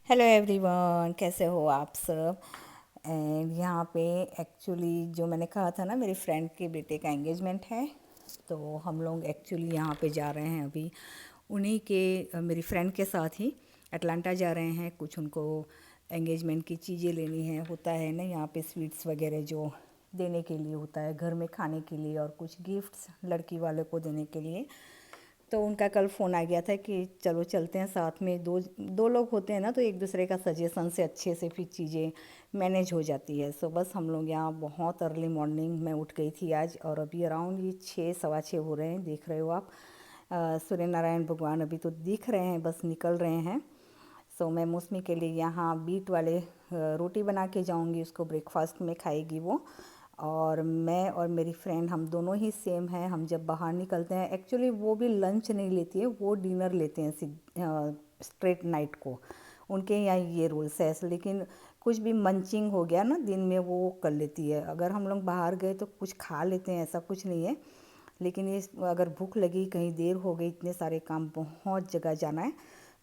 Hello everyone, कैसे हो आप सब। एंड यहाँ पे एक्चुअली जो मैंने कहा था ना, मेरे फ्रेंड के बेटे का एंगेजमेंट है। तो हम लोग एक्चुअली यहाँ पे जा रहे हैं अभी उन्हीं के मेरी फ्रेंड के साथ ही अटलांटा जा रहे हैं। कुछ उनको एंगेजमेंट की चीज़ें लेनी है, होता है ना यहाँ पे स्वीट्स वगैरह जो देने के लिए होता है घर में खाने के लिए, और कुछ गिफ्ट्स लड़की वाले को देने के लिए। तो उनका कल फ़ोन आ गया था कि चलो चलते हैं साथ में। दो दो लोग होते हैं ना, तो एक दूसरे का सजेशन से अच्छे से फिर चीज़ें मैनेज हो जाती है। सो बस हम लोग यहाँ बहुत अर्ली मॉर्निंग में उठ गई थी आज, और अभी अराउंड ये 6 सवा 6 हो रहे हैं, देख रहे हो आप। सूर्य नारायण भगवान अभी तो दिख रहे हैं, बस निकल रहे हैं। सो मैं मौसमी के लिए यहाँ बीट वाले रोटी बना के जाऊँगी, उसको ब्रेकफास्ट में खाएगी वो। और मैं और मेरी फ्रेंड हम दोनों ही सेम हैं। हम जब बाहर निकलते हैं, एक्चुअली वो भी लंच नहीं लेती है, वो डिनर लेते हैं स्ट्रेट नाइट को। उनके यहाँ ये रूल्स है। लेकिन कुछ भी मंचिंग हो गया ना दिन में, वो कर लेती है। अगर हम लोग बाहर गए तो कुछ खा लेते हैं, ऐसा कुछ नहीं है। लेकिन ये अगर भूख लगी, कहीं देर हो गई, इतने सारे काम, बहुत जगह जाना है,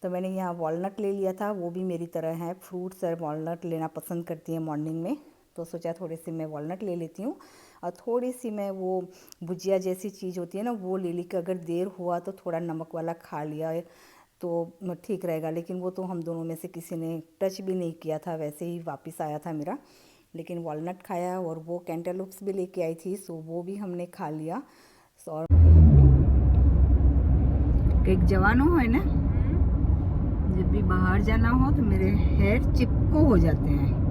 तो मैंने यहाँ वॉलनट ले लिया था। वो भी मेरी तरह है, फ्रूट्स और वॉलनट लेना पसंद करती है मॉर्निंग में। तो सोचा थोड़ी सी मैं वॉलनट ले लेती हूँ, और थोड़ी सी मैं वो भुजिया जैसी चीज़ होती है ना, वो ले ली कि अगर देर हुआ तो थोड़ा नमक वाला खा लिया है तो ठीक रहेगा। लेकिन वो तो हम दोनों में से किसी ने टच भी नहीं किया था, वैसे ही वापस आया था मेरा। लेकिन वॉलनट खाया, और वो कैंटेलूप्स भी लेके आई थी, सो वो भी हमने खा लिया। और एक जवानों है ना, जब भी बाहर जाना हो तो मेरे हेयर चिपको हो जाते हैं।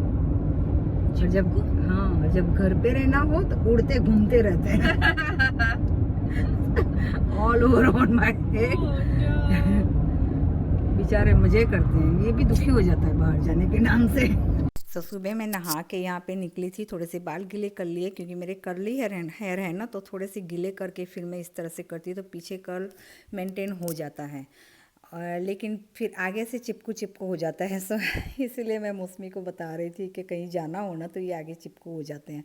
और जब, हाँ, जब घर पे रहना हो तो उड़ते घूमते रहते हैं all over on my head. बेचारे मजे करते हैं, ये भी दुखी हो जाता है बाहर जाने के नाम से। तो सुबह मैं नहा के यहाँ पे निकली थी, थोड़े से बाल गीले कर लिए, क्योंकि मेरे कर्ली हेयर है ना, तो थोड़े से गीले करके फिर मैं इस तरह से करती हूँ, तो पीछे कर्ल मेंटेन हो जाता है। और लेकिन फिर आगे से चिपकू चिपकू हो जाता है। सो इसलिए मैं मौसमी को बता रही थी कि कहीं जाना हो ना तो ये आगे चिपकू हो जाते हैं।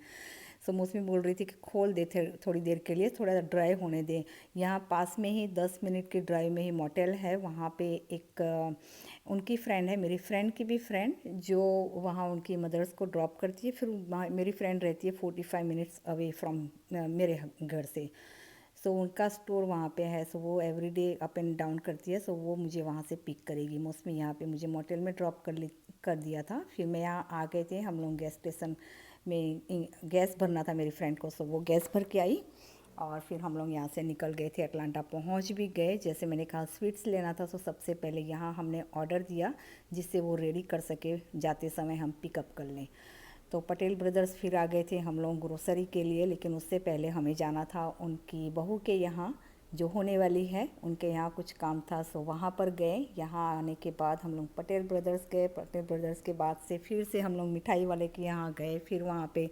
सो मौसमी बोल रही थी कि खोल दे थे थोड़ी देर के लिए, थोड़ा ड्राई होने दे। यहाँ पास में ही 10 मिनट के ड्राइव में ही मोटेल है। वहाँ पे एक उनकी फ्रेंड है, मेरी फ्रेंड की भी फ्रेंड, जो वहाँ उनकी मदर्स को ड्रॉप करती है। फिर मेरी फ्रेंड रहती है 45 मिनट्स अवे फ्रॉम मेरे घर से। सो उनका स्टोर वहाँ पे है। सो वो एवरीडे अप एंड डाउन करती है। सो वो मुझे वहाँ से पिक करेगी। मौसमी यहाँ पे मुझे मोटेल में ड्रॉप कर दिया था। फिर मैं यहाँ आ गए थे, हम लोग गैस स्टेशन में गैस भरना था मेरी फ्रेंड को। सो वो गैस भर के आई, और फिर हम लोग यहाँ से निकल गए थे। अटलांटा पहुँच भी गए। जैसे मैंने कहा स्वीट्स लेना था, तो सबसे पहले यहाँ हमने ऑर्डर दिया, जिससे वो रेडी कर सके, जाते समय हम पिकअप कर लें। तो पटेल ब्रदर्स फिर आ गए थे हम लोग ग्रोसरी के लिए। लेकिन उससे पहले हमें जाना था उनकी बहू के यहाँ, जो होने वाली है, उनके यहाँ कुछ काम था। सो वहाँ पर गए। यहाँ आने के बाद हम लोग पटेल ब्रदर्स गए। पटेल ब्रदर्स के बाद से फिर से हम लोग मिठाई वाले के यहाँ गए। फिर वहाँ पे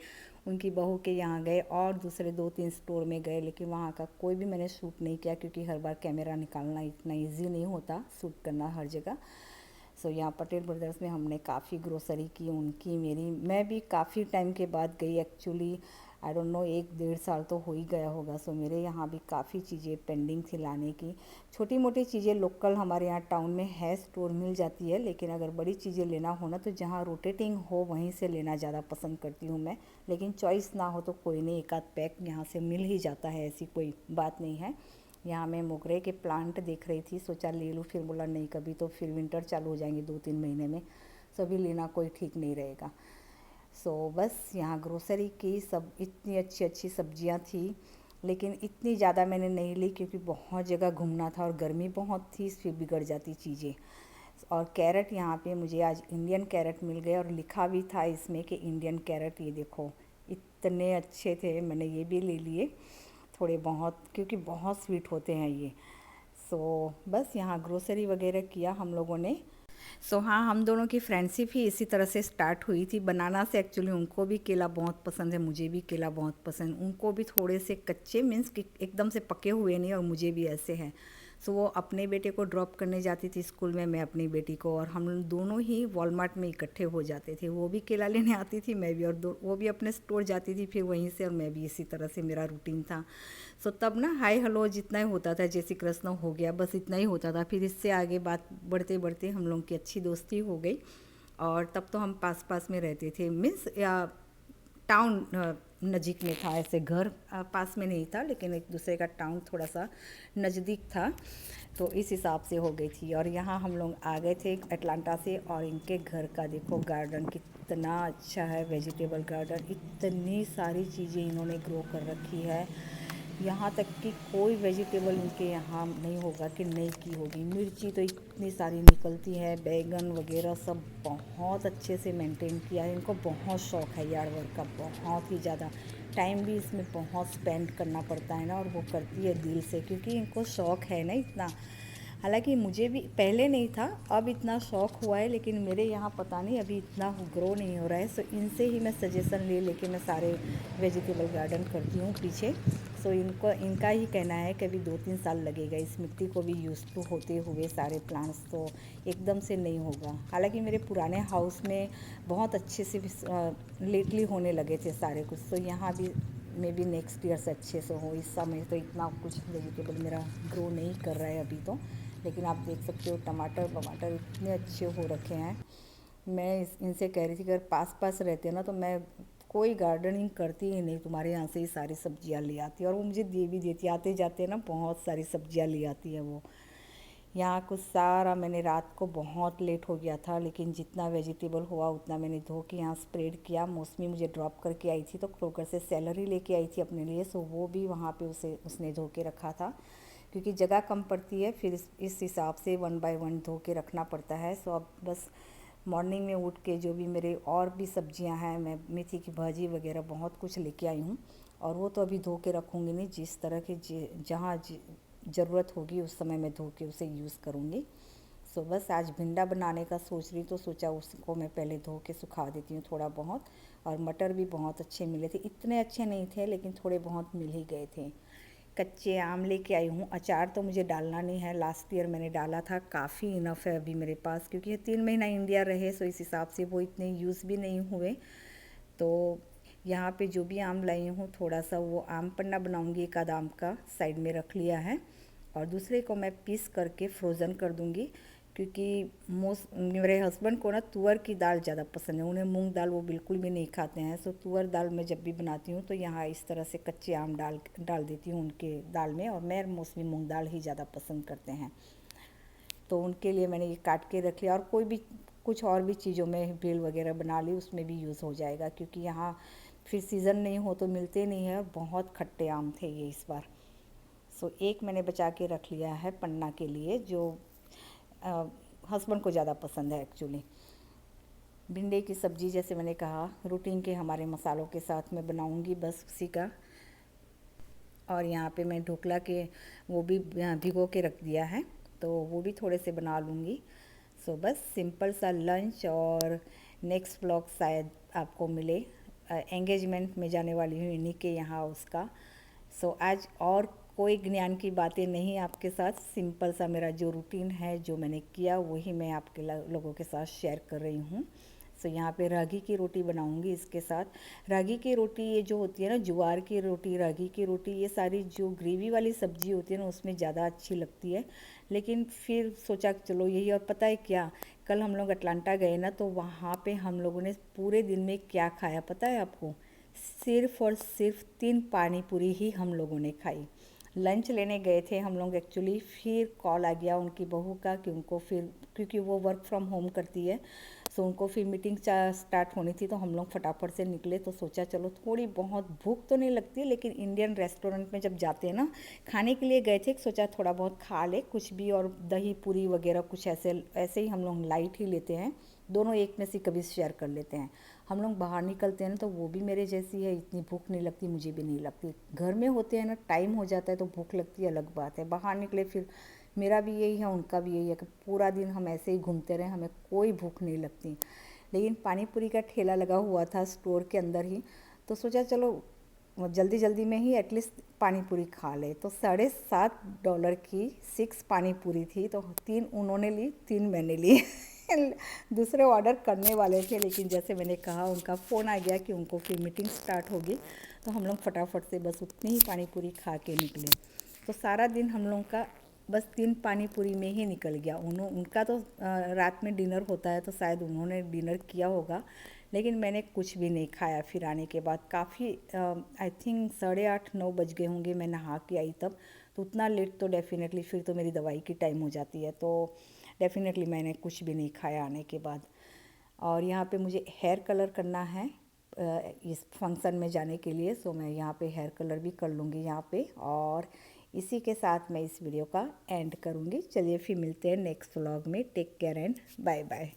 उनकी बहू के यहाँ गए, और दूसरे 2-3 स्टोर में गए। लेकिन वहाँ का कोई भी मैंने शूट नहीं किया, क्योंकि हर बार कैमरा निकालना इतना ईजी नहीं होता, शूट करना हर जगह। सो यहाँ पटेल ब्रदर्स में हमने काफ़ी ग्रोसरी की, उनकी मेरी। मैं भी काफ़ी टाइम के बाद गई एक्चुअली, आई डोंट नो 1-1.5 साल तो हो ही गया होगा। सो मेरे यहाँ भी काफ़ी चीज़ें पेंडिंग थी लाने की। छोटी मोटी चीज़ें लोकल हमारे यहाँ टाउन में है, स्टोर मिल जाती है। लेकिन अगर बड़ी चीज़ें लेना हो ना, तो जहाँ रोटेटिंग हो वहीं से लेना ज़्यादा पसंद करती हूँ मैं। लेकिन चॉइस ना हो तो कोई नहीं, एक आध पैक यहाँ से मिल ही जाता है, ऐसी कोई बात नहीं है। यहाँ मैं मोगरे के प्लांट देख रही थी, सोचा ले लूँ। फिर बोला नहीं, कभी तो फिर विंटर चालू हो जाएंगे 2-3 महीने में, सो अभी लेना कोई ठीक नहीं रहेगा। सो बस यहाँ ग्रोसरी की, सब इतनी अच्छी अच्छी सब्जियाँ थी। लेकिन इतनी ज़्यादा मैंने नहीं ली, क्योंकि बहुत जगह घूमना था और गर्मी बहुत थी, फिर बिगड़ जाती चीज़ें। और कैरेट यहाँ पे मुझे आज इंडियन कैरेट मिल गए, और लिखा भी था इसमें कि इंडियन कैरेट। ये देखो इतने अच्छे थे, मैंने ये भी ले लिए थोड़े बहुत, क्योंकि बहुत स्वीट होते हैं ये। सो बस यहाँ ग्रोसरी वगैरह किया हम लोगों ने। सो हाँ, हम दोनों की फ्रेंडशिप ही इसी तरह से स्टार्ट हुई थी। बनाना से एक्चुअली उनको भी केला बहुत पसंद है, मुझे भी केला बहुत पसंद। उनको भी थोड़े से कच्चे मीन्स कि एकदम से पके हुए नहीं, और मुझे भी ऐसे हैं। सो वो अपने बेटे को ड्रॉप करने जाती थी स्कूल में, मैं अपनी बेटी को, और हम दोनों ही वॉलमार्ट में इकट्ठे हो जाते थे। वो भी केला लेने आती थी, मैं भी, और वो भी अपने स्टोर जाती थी फिर वहीं से, और मैं भी इसी तरह से मेरा रूटीन था। सो तब ना हाय हेलो जितना ही होता था, जय श्री कृष्ण हो गया, बस इतना ही होता था। फिर इससे आगे बात बढ़ते बढ़ते हम लोगों की अच्छी दोस्ती हो गई, और तब तो हम पास पास में रहते थे, मीन्स या टाउन नज़दीक में था, ऐसे घर पास में नहीं था, लेकिन एक दूसरे का टाउन थोड़ा सा नज़दीक था, तो इस हिसाब से हो गई थी। और यहाँ हम लोग आ गए थे अटलांटा से, और इनके घर का देखो गार्डन कितना अच्छा है, वेजिटेबल गार्डन, इतनी सारी चीज़ें इन्होंने ग्रो कर रखी है। यहाँ तक कि कोई वेजिटेबल इनके यहाँ नहीं होगा कि नहीं की होगी। मिर्ची तो इतनी सारी निकलती है, बैगन वगैरह सब बहुत अच्छे से मेंटेन किया है। इनको बहुत शौक़ है यार्ड वर्क का, बहुत ही ज़्यादा। टाइम भी इसमें बहुत स्पेंड करना पड़ता है ना, और वो करती है दिल से, क्योंकि इनको शौक़ है ना इतना। हालांकि मुझे भी पहले नहीं था, अब इतना शौक़ हुआ है, लेकिन मेरे यहाँ पता नहीं अभी इतना ग्रो नहीं हो रहा है। सो इनसे ही मैं सजेशन ले लेके मैं सारे वेजिटेबल गार्डन करती हूँ पीछे। सो इनका ही कहना है कि अभी 2-3 साल लगेगा इस मिट्टी को भी यूज़ टू होते हुए, सारे प्लांट्स तो एकदम से नहीं होगा। हालांकि मेरे पुराने हाउस में बहुत अच्छे से लेटली होने लगे थे सारे कुछ, तो यहाँ भी मे बी नेक्स्ट ईयर से अच्छे से हो। इस समय तो इतना कुछ वेजिटेबल मेरा ग्रो नहीं कर रहा है अभी तो, लेकिन आप देख सकते हो टमाटर वमाटर इतने अच्छे हो रखे हैं। मैं इनसे कह रही थी कि अगर पास पास रहते ना तो मैं कोई गार्डनिंग करती ही नहीं, तुम्हारे यहाँ से ही सारी सब्जियाँ ले आती, और वो मुझे दे भी देती, आते जाते ना बहुत सारी सब्जियाँ ले आती है वो। यहाँ कुछ सारा मैंने रात को बहुत लेट हो गया था, लेकिन जितना वेजिटेबल हुआ उतना मैंने धो के यहाँ स्प्रेड किया। मौसमी मुझे ड्रॉप करके आई थी तो क्रोकर से सैलरी लेके आई थी अपने लिए, सो वो भी वहाँ पे उसने धो के रखा था, क्योंकि जगह कम पड़ती है, फिर इस हिसाब से 1 बाय 1 धो के रखना पड़ता है। सो अब बस मॉर्निंग में उठ के जो भी मेरे और भी सब्जियां हैं, मैं मेथी की भाजी वगैरह बहुत कुछ लेके आई हूँ, और वो तो अभी धो के रखूँगी नहीं, जिस तरह के जहाँ ज़रूरत होगी उस समय मैं धो के उसे यूज़ करूँगी। सो बस आज भिंडा बनाने का सोच रही, तो सोचा उसको मैं पहले धो के सुखा देती हूँ थोड़ा बहुत। और मटर भी बहुत अच्छे मिले थे, इतने अच्छे नहीं थे लेकिन थोड़े बहुत मिल ही गए थे। कच्चे आम लेके आई हूँ। अचार तो मुझे डालना नहीं है, लास्ट ईयर मैंने डाला था, काफ़ी इनफ है अभी मेरे पास, क्योंकि 3 महीना इंडिया रहे, सो इस हिसाब से वो इतने यूज़ भी नहीं हुए। तो यहाँ पे जो भी आम लाई हूँ थोड़ा सा वो आम पन्ना बनाऊँगी, एक आध आम का साइड में रख लिया है, और दूसरे को मैं पीस करके फ्रोज़न कर दूँगी, क्योंकि मेरे हस्बैंड को ना तुअर की दाल ज़्यादा पसंद है, उन्हें मूंग दाल वो बिल्कुल भी नहीं खाते हैं। सो तुअर दाल मैं जब भी बनाती हूँ तो यहाँ इस तरह से कच्चे आम डाल देती हूँ उनके दाल में, और मैं मोस्टली मूंग दाल ही ज़्यादा पसंद करते हैं, तो उनके लिए मैंने ये काट के रख लिया। और कोई भी कुछ और भी चीज़ों में भेल वगैरह बना ली, उसमें भी यूज़ हो जाएगा, क्योंकि यहाँ फिर सीज़न नहीं हो तो मिलते नहीं है, और बहुत खट्टे आम थे ये इस बार। सो एक मैंने बचा के रख लिया है पन्ना के लिए, जो हस्बैंड को ज़्यादा पसंद है एक्चुअली। भिंडी की सब्ज़ी जैसे मैंने कहा रूटीन के हमारे मसालों के साथ मैं बनाऊंगी, बस उसी का। और यहाँ पे मैं ढोकला के वो भी भिगो के रख दिया है, तो वो भी थोड़े से बना लूँगी। सो बस सिंपल सा लंच, और नेक्स्ट व्लॉग शायद आपको मिले, एंगेजमेंट में जाने वाली हूँ इन्हीं के यहाँ उसका। सो आज और कोई ज्ञान की बातें नहीं आपके साथ, सिंपल सा मेरा जो रूटीन है जो मैंने किया वही मैं आपके लोगों के साथ शेयर कर रही हूँ। सो यहाँ पे रागी की रोटी बनाऊँगी इसके साथ। रागी की रोटी ये जो होती है ना, ज्वार की रोटी, रागी की रोटी, ये सारी जो ग्रेवी वाली सब्ज़ी होती है ना उसमें ज़्यादा अच्छी लगती है, लेकिन फिर सोचा चलो यही। और पता है क्या, कल हम लोग अटलांटा गए ना, तो वहाँ पे हम लोगों ने पूरे दिन में क्या खाया पता है आपको? सिर्फ़ और सिर्फ 3 पानी पूरी ही हम लोगों ने खाई। लंच लेने गए थे हम लोग एक्चुअली, फिर कॉल आ गया उनकी बहू का कि उनको फिर, क्योंकि वो वर्क फ्रॉम होम करती है, सो उनको फिर मीटिंग स्टार्ट होनी थी, तो हम लोग फटाफट से निकले। तो सोचा चलो थोड़ी बहुत भूख तो नहीं लगती, लेकिन इंडियन रेस्टोरेंट में जब जाते हैं ना खाने के लिए गए थे, सोचा थोड़ा बहुत खा ले कुछ भी, और दही पूरी वगैरह कुछ ऐसे ऐसे ही हम लोग लाइट ही लेते हैं, दोनों एक में से कभी शेयर कर लेते हैं। हम लोग बाहर निकलते हैं ना तो वो भी मेरे जैसी है, इतनी भूख नहीं लगती, मुझे भी नहीं लगती। घर में होते हैं ना, टाइम हो जाता है तो भूख लगती है, अलग बात है। बाहर निकले फिर मेरा भी यही है, उनका भी यही है कि पूरा दिन हम ऐसे ही घूमते रहे, हमें कोई भूख नहीं लगती। लेकिन पानी पूरी का ठेला लगा हुआ था स्टोर के अंदर ही, तो सोचा चलो जल्दी जल्दी में ही एटलीस्ट पानी पूरी खा ले। तो $7.5 की 6 पानी पूरी थी, तो 3 उन्होंने ली, 3 मैंने ली। दूसरे ऑर्डर करने वाले थे, लेकिन जैसे मैंने कहा उनका फ़ोन आ गया कि उनको फिर मीटिंग स्टार्ट होगी, तो हम लोग फटाफट से बस उतनी ही पानी पूरी खा के निकले। तो सारा दिन हम लोग का बस 3 पानी पूरी में ही निकल गया। उनका तो रात में डिनर होता है, तो शायद उन्होंने डिनर किया होगा, लेकिन मैंने कुछ भी नहीं खाया। फिर आने के बाद काफ़ी आई थिंक 8:30-9 बज गए होंगे, मैं नहा के आई तब। तो उतना लेट तो डेफ़िनेटली फिर तो मेरी दवाई की टाइम हो जाती है, तो डेफ़िनेटली मैंने कुछ भी नहीं खाया आने के बाद। और यहाँ पे मुझे हेयर कलर करना है इस फंक्शन में जाने के लिए, सो मैं यहाँ पे हेयर कलर भी कर लूँगी यहाँ पे। और इसी के साथ मैं इस वीडियो का एंड करूँगी। चलिए फिर मिलते हैं नेक्स्ट व्लॉग में। Take care and bye bye.